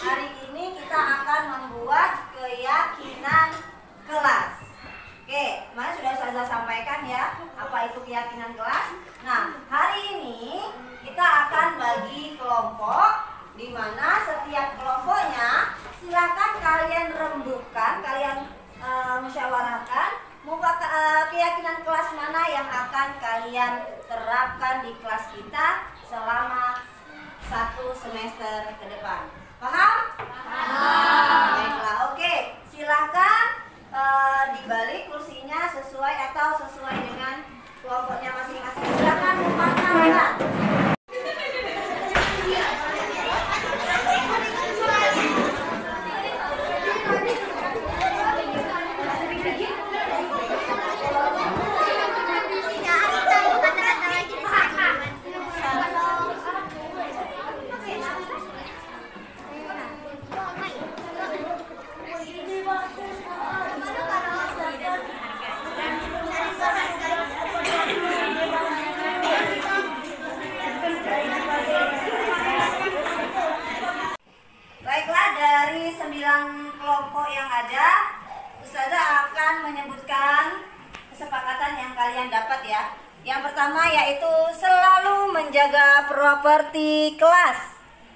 hari ini kita akan membuat keyakinan kelas. Oke, kemarin sudah saya sampaikan ya, apa itu keyakinan kelas. Nah, hari ini kita akan bagi kelompok, di mana setiap kelompoknya silakan kalian rembukan, kalian musyawarahkan keyakinan kelas mana yang akan kalian terapkan di kelas kita selama 1 semester ke depan. Paham? Paham. Baiklah, oke. Silakan dibalik kursinya sesuai dengan kelompoknya masing-masing. Silakan memanfaatkan. Baiklah, dari 9 kelompok yang ada, Ustazah akan menyebutkan kesepakatan yang kalian dapat ya. Yang pertama yaitu selalu menjaga properti kelas.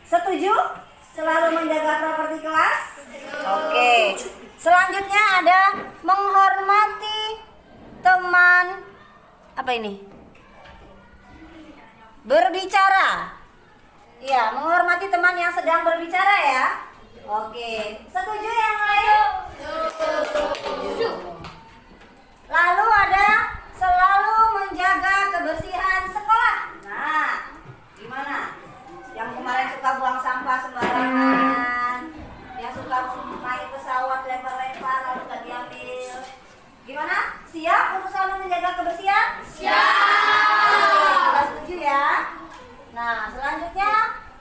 Setuju? Selalu menjaga properti kelas? Oke. Selanjutnya ada menghormati teman, apa ini? Berbicara. Iya, menghormati teman yang sedang berbicara ya. Oke, setuju yang lain? Setuju. Lalu ada selalu menjaga kebersihan sekolah. Nah, gimana? Yang kemarin suka buang sampah sembarangan, yang suka naik pesawat lempar-lempar lalu gak diambil. Gimana? Siap untuk selalu menjaga kebersihan? Siap. Kita setuju ya. Nah, selanjutnya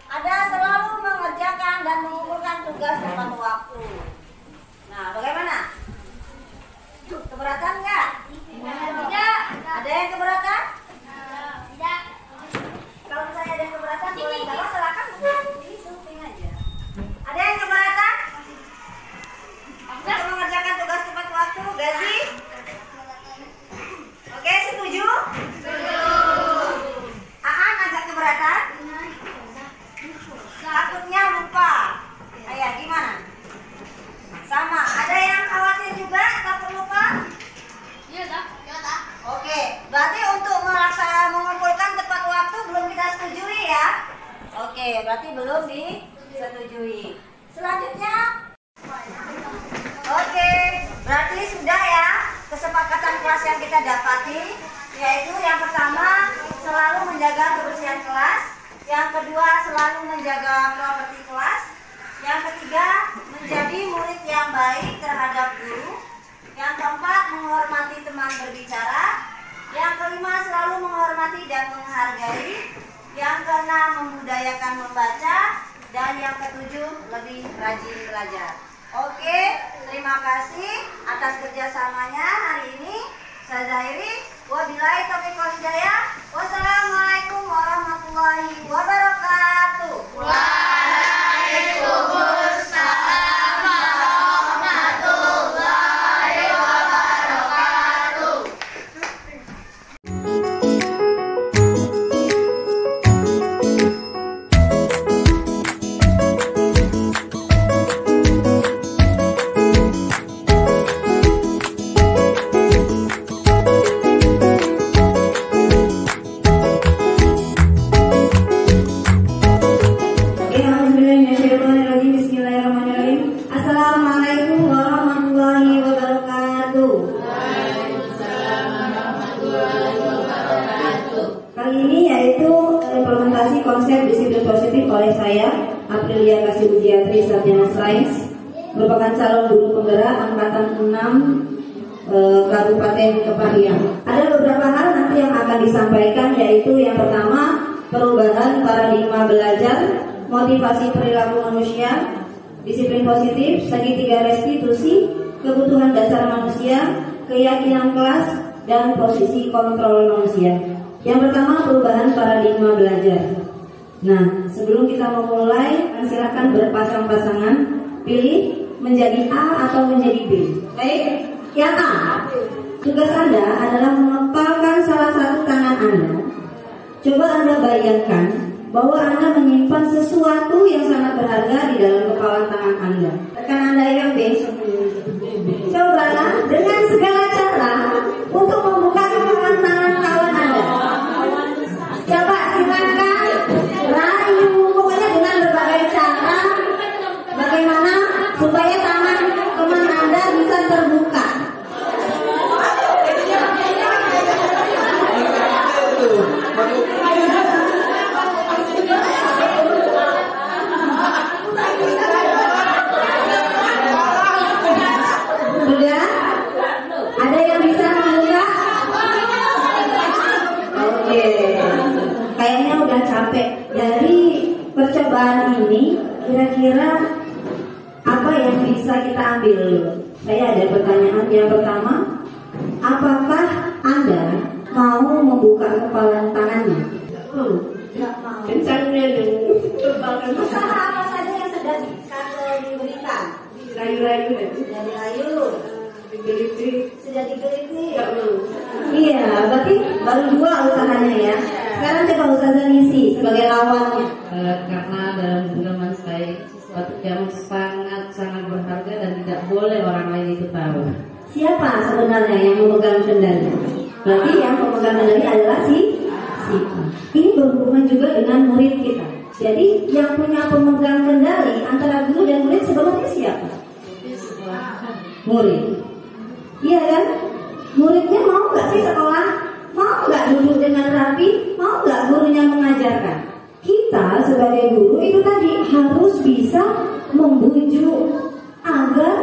ada selalu mengerjakan dan mengumpulkan tugas tepat waktu. Nah, bagaimana? Keberatan nggak? Tidak. Ada yang keberatan? Tidak. Kalau misalnya ada yang keberatan, boleh kalau silakan di syuting aja. Ada yang keberatan? Untuk mengerjakan tugas tepat waktu, gaji? Oke, setuju? Keberatan? Takutnya lupa. Ayah, gimana? Sama. Ada yang khawatir juga takut lupa? Iya, tak. Oke, berarti untuk mengumpulkan tepat waktu belum kita setujui ya? Oke, berarti belum disetujui. Selanjutnya, oke, berarti sudah ya kesepakatan kelas yang kita dapati, yaitu yang pertama selalu menjaga kebersihan kelas, yang kedua selalu menjaga properti kelas, yang ketiga menjadi murid yang baik terhadap guru, yang keempat menghormati teman berbicara, yang kelima selalu menghormati dan menghargai, yang keenam membudayakan membaca, dan yang ketujuh lebih rajin belajar. Oke, terima kasih atas kerjasamanya hari ini. Saya Zahiri. Wabillahi taufiq wal hidayah. Wassalamualaikum warahmatullahi wabarakatuh. Waalaikumsalam warahmatullahi wabarakatuh. Kali ini yaitu implementasi konsep disiplin positif oleh saya, Aprilia Kasih Ujiatri Sarjana Sains, merupakan calon guru penggerak angkatan 6 Kabupaten Kepahyang. Ada beberapa hal nanti yang akan disampaikan, yaitu yang pertama perubahan paradigma belajar, motivasi perilaku manusia, disiplin positif, segitiga restitusi, kebutuhan dasar manusia, keyakinan kelas, dan posisi kontrol manusia. Yang pertama, perubahan paradigma belajar. Nah, sebelum kita memulai, silakan berpasang-pasangan, pilih menjadi A atau menjadi B. Baik, yang A. Tugas Anda adalah mengepalkan salah satu tangan Anda. Coba Anda bayangkan bahwa Anda menyimpan sesuatu yang sangat berharga di dalam kepalan tangan Anda. Rekan Anda yang B, coba dengan segala cara untuk membuka kepalan tangan kawan Anda. Coba silakan rayu, pokoknya dengan berbagai cara bagaimana supaya tangan teman Anda bisa terbuka. Sudah? Ada yang bisa membuka? Oke. Kayaknya udah capek. Dari percobaan ini, kira-kira apa yang bisa kita ambil? Saya ada pertanyaan. Yang pertama, apakah Anda mau membuka kepalan tangannya? Tidak mau. Kencangnya dulu. Usaha apa saja yang sudah diberikan? Rayu-rayu. Sudah dirayu, Digelik-gelik. sudah digeliti. Iya, berarti baru 2 usahanya ya. Sekarang coba Ustazah ngisi sebagai lawannya. Karena dalam zaman saya sesuatu yang sangat berharga dan tidak boleh orang lain itu tahu. Siapa sebenarnya yang memegang kendali? Berarti yang memegang kendali adalah si A. Ini berhubungan juga dengan murid kita. Jadi yang punya pemegang kendali antara guru dan murid sebenarnya siapa? Murid. Iya kan? Muridnya mau nggak sih sekolah? Mau nggak duduk dengan rapi? Mau nggak gurunya mengajarkan? Kita sebagai guru itu tadi harus bisa membujuk agar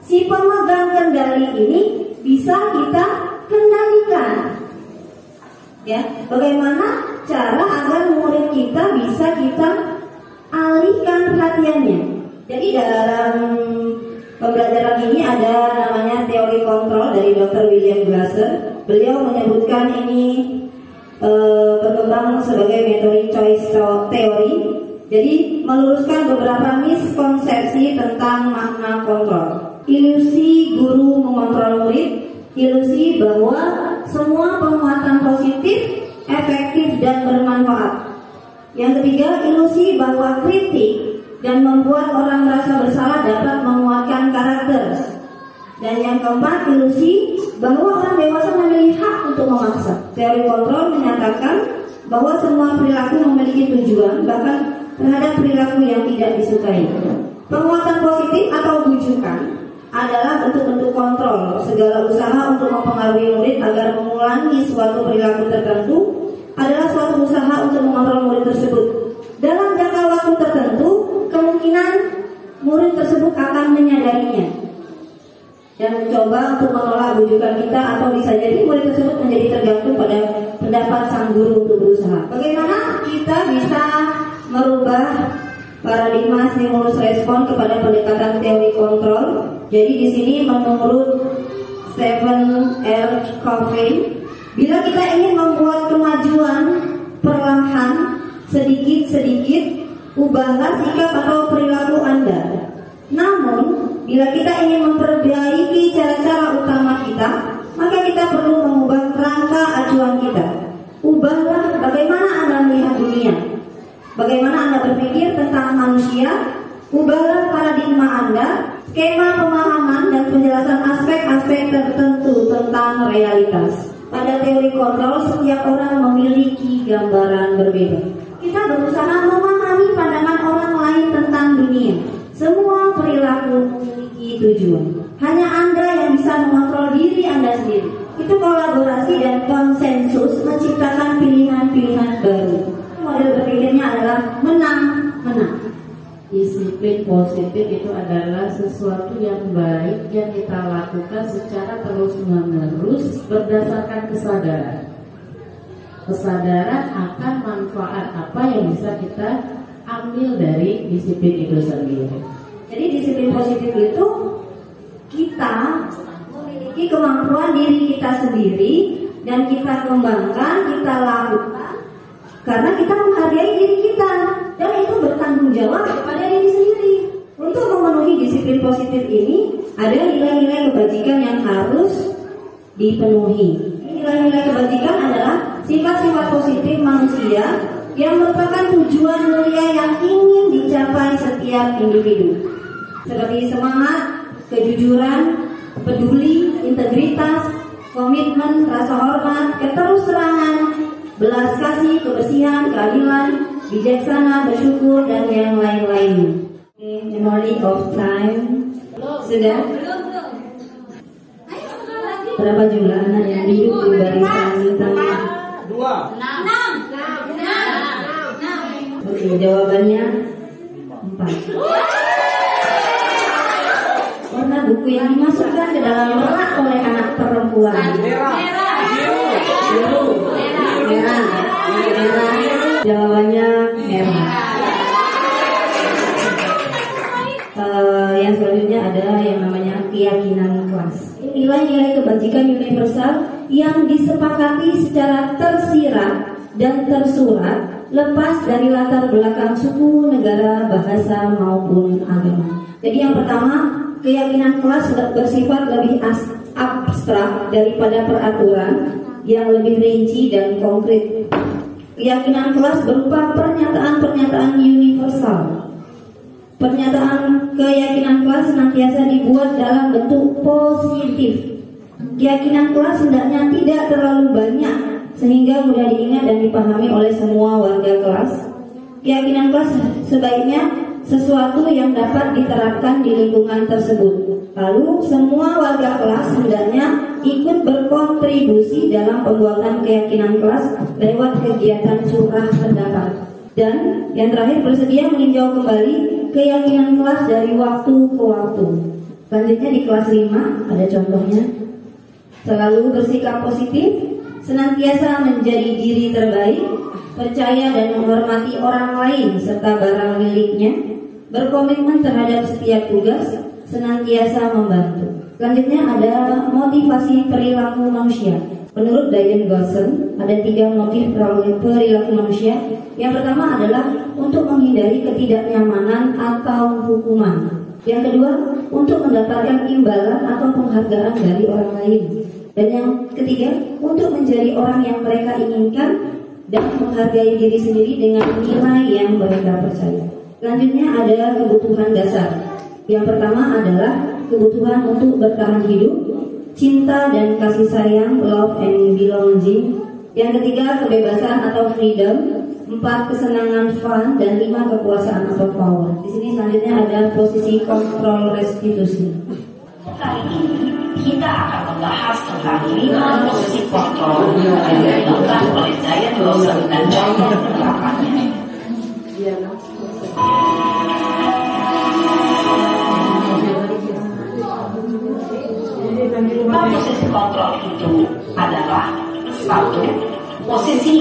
si pemegang kendali ini bisa kita kendalikan. Ya, bagaimana cara agar murid kita bisa kita alihkan perhatiannya? Jadi dalam pembelajaran ini ada namanya teori kontrol dari Dr. William Glasser. Beliau menyebutkan ini berkembang sebagai metode choice theory. Jadi meluruskan beberapa miskonsepsi tentang makna kontrol. Ilusi guru mengontrol murid, ilusi bahwa semua penguatan positif, efektif dan bermanfaat. Yang ketiga, ilusi bahwa kritik dan membuat orang merasa bersalah dapat menguatkan karakter. Dan yang keempat, ilusi bahwa orang dewasa memiliki hak untuk memaksa. Teori kontrol menyatakan bahwa semua perilaku memiliki tujuan, bahkan terhadap perilaku yang tidak disukai. Penguatan positif atau bujukan adalah bentuk-bentuk kontrol. Segala usaha untuk mempengaruhi murid agar mengulangi suatu perilaku tertentu adalah suatu usaha untuk mengontrol murid tersebut. Dalam jangka waktu tertentu, kemungkinan murid tersebut akan menyadarinya dan mencoba untuk menolak bujukan kita, atau bisa jadi murid tersebut menjadi tergantung pada pendapat sang guru untuk berusaha. Bagaimana kita bisa merubah paradigma stimulus respon kepada pendekatan teori kontrol? Jadi di sini menurut Stephen R. Covey, bila kita ingin membuat kemajuan perlahan, sedikit-sedikit, ubahlah sikap atau perilaku Anda. Namun, bila kita ingin memperbaiki cara-cara utama kita, maka kita perlu mengubah kerangka acuan kita. Ubahlah bagaimana Anda melihat dunia, bagaimana Anda berpikir tentang manusia. Ubahlah paradigma Anda, skema pemahaman dan penjelasan aspek-aspek tertentu tentang realitas. Pada teori kontrol, setiap orang memiliki gambaran berbeda. Kita berusaha memahami pandangan orang lain tentang dunia. Semua perilaku memiliki tujuan. Hanya Anda yang bisa mengontrol diri Anda sendiri. Itu kolaborasi dan konsensus menciptakan pilihan-pilihan baru. Model berpikirnya adalah menang-menang. Disiplin positif itu adalah sesuatu yang baik yang kita lakukan secara terus-menerus berdasarkan kesadaran. Kesadaran akan manfaat apa yang bisa kita ambil dari disiplin itu sendiri. Jadi disiplin positif itu kita memiliki kemampuan diri kita sendiri dan kita kembangkan, kita lakukan Karena kita menghargai diri kita dan itu bertanggung jawab kepada diri sendiri. Untuk memenuhi disiplin positif ini ada nilai-nilai kebajikan yang harus dipenuhi. Nilai-nilai kebajikan adalah sifat-sifat positif manusia yang merupakan tujuan mulia yang ingin dicapai setiap individu, seperti semangat, kejujuran, peduli, integritas, komitmen, rasa hormat, keterus-terangan, belas kasih, kebersihan, keadilan, bijaksana, bersyukur, dan yang lain-lain. Memory of time. Sudah? Berapa jumlah anak yang hidup di barisan bintang? 2. 6. Oke, jawabannya 4. Warna buku yang dimasukkan ke dalam rak oleh anak perempuan. Merah. Jawabannya merah. Yang selanjutnya ada yang namanya keyakinan kelas. Nilai-nilai kebajikan universal yang disepakati secara tersirat dan tersurat lepas dari latar belakang suku, negara, bahasa maupun agama. Jadi yang pertama, keyakinan kelas bersifat lebih abstrak daripada peraturan yang lebih rinci dan konkret. Keyakinan kelas berupa pernyataan-pernyataan universal. Pernyataan keyakinan kelas senantiasa dibuat dalam bentuk positif. Keyakinan kelas hendaknya tidak terlalu banyak sehingga mudah diingat dan dipahami oleh semua warga kelas. Keyakinan kelas sebaiknya sesuatu yang dapat diterapkan di lingkungan tersebut. Lalu semua warga kelas hendaknya ikut berkontribusi dalam pembuatan keyakinan kelas lewat kegiatan curah pendapat. Dan yang terakhir, bersedia meninjau kembali keyakinan kelas dari waktu ke waktu. Selanjutnya di kelas 5 ada contohnya. Selalu bersikap positif, senantiasa menjadi diri terbaik, percaya dan menghormati orang lain serta barang miliknya, berkomitmen terhadap setiap tugas, senantiasa membantu. Selanjutnya ada motivasi perilaku manusia. Menurut Diane Gosson, ada 3 motif perilaku manusia. Yang pertama adalah untuk menghindari ketidaknyamanan atau hukuman. Yang kedua, untuk mendapatkan imbalan atau penghargaan dari orang lain. Dan yang ketiga, untuk menjadi orang yang mereka inginkan dan menghargai diri sendiri dengan nilai yang mereka percaya. Selanjutnya ada kebutuhan dasar. Yang pertama adalah kebutuhan untuk bertahan hidup, cinta dan kasih sayang, love and belonging. Yang ketiga, kebebasan atau freedom. 4, kesenangan, fun. Dan 5, kekuasaan atau power. Di sini selanjutnya ada posisi kontrol restitusi. Kali ini kita akan membahas tentang 5 posisi kontrol yang dilakukan oleh Diane Gosson dan contoh penerapannya. Posisi kontrol itu adalah 1. Posisi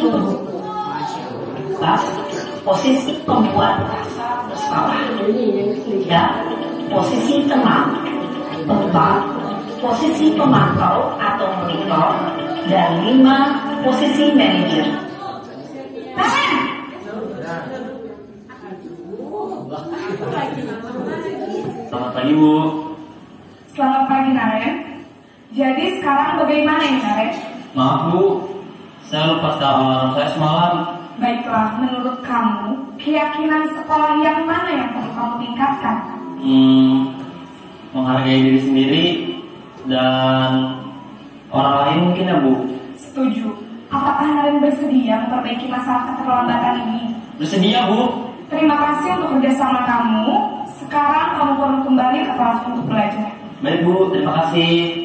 posisi pembuat rasa bersalah. 3. Posisi tenang. 4. Posisi pemantau atau monitor. Dan 5. Posisi manajer. Selamat pagi, Bu. Selamat pagi, Naren. Jadi sekarang bagaimana ini, Naren? Maaf, Bu. Saya lupa alarm saya semalam. Baiklah, menurut kamu, keyakinan sekolah yang mana yang perlu kamu tingkatkan? Menghargai diri sendiri dan orang lain mungkin ya, Bu. Setuju. Apakah Naren bersedia memperbaiki masalah keterlambatan ini? Bersedia, Bu. Terima kasih untuk kerjasama kamu. Sekarang kamu perlu kembali ke kelas untuk belajar. Baik, Bu. Terima kasih.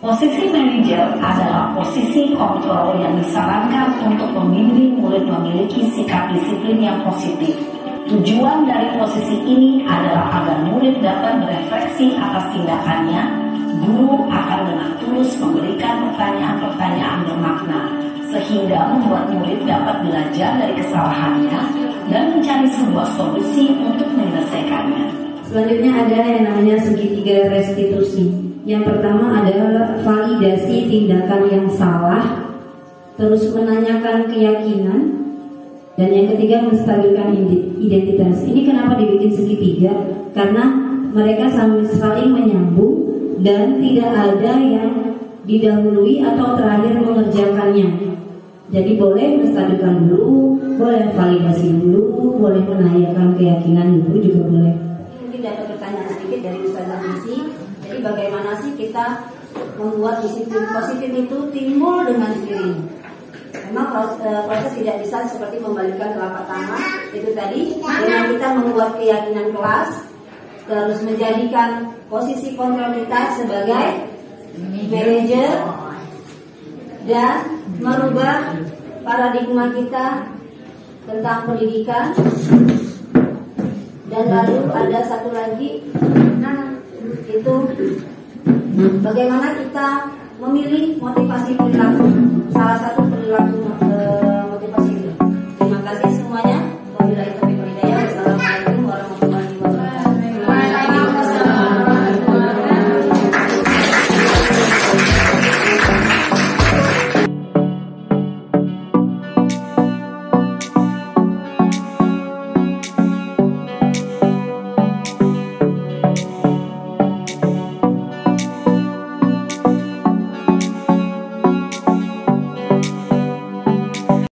Posisi manajer adalah posisi kontrol yang disarankan untuk membimbing murid memiliki sikap disiplin yang positif. Tujuan dari posisi ini adalah agar murid dapat berefleksi atas tindakannya. Guru akan dengan tulus memberikan pertanyaan-pertanyaan bermakna, sehingga membuat murid dapat belajar dari kesalahannya dan mencari sebuah solusi untuk menyelesaikannya. Selanjutnya ada yang namanya segitiga restitusi. Yang pertama adalah validasi tindakan yang salah, terus menanyakan keyakinan, Dan yang ketiga, menstabilkan identitas. Ini kenapa dibikin segitiga? Karena mereka saling menyambung dan tidak ada yang didahului atau terakhir mengerjakannya. Jadi boleh menstabilkan dulu, boleh validasi dulu, boleh menanyakan keyakinan dulu juga boleh. Mungkin dapat pertanyaan sedikit dari Ustazah Misi. Jadi bagaimana sih kita membuat disiplin positif itu timbul dengan sendirinya? Memang proses tidak bisa seperti membalikkan telapak tangan. Itu tadi dengan kita membuat keyakinan kelas, terus menjadikan posisi kontrol kita sebagai manajer dan merubah paradigma kita tentang pendidikan. Dan lalu ada satu lagi, itu bagaimana kita memilih motivasi perilaku, salah satu perilaku motivasi ini. Terima kasih semuanya. Wabillahi taufiq.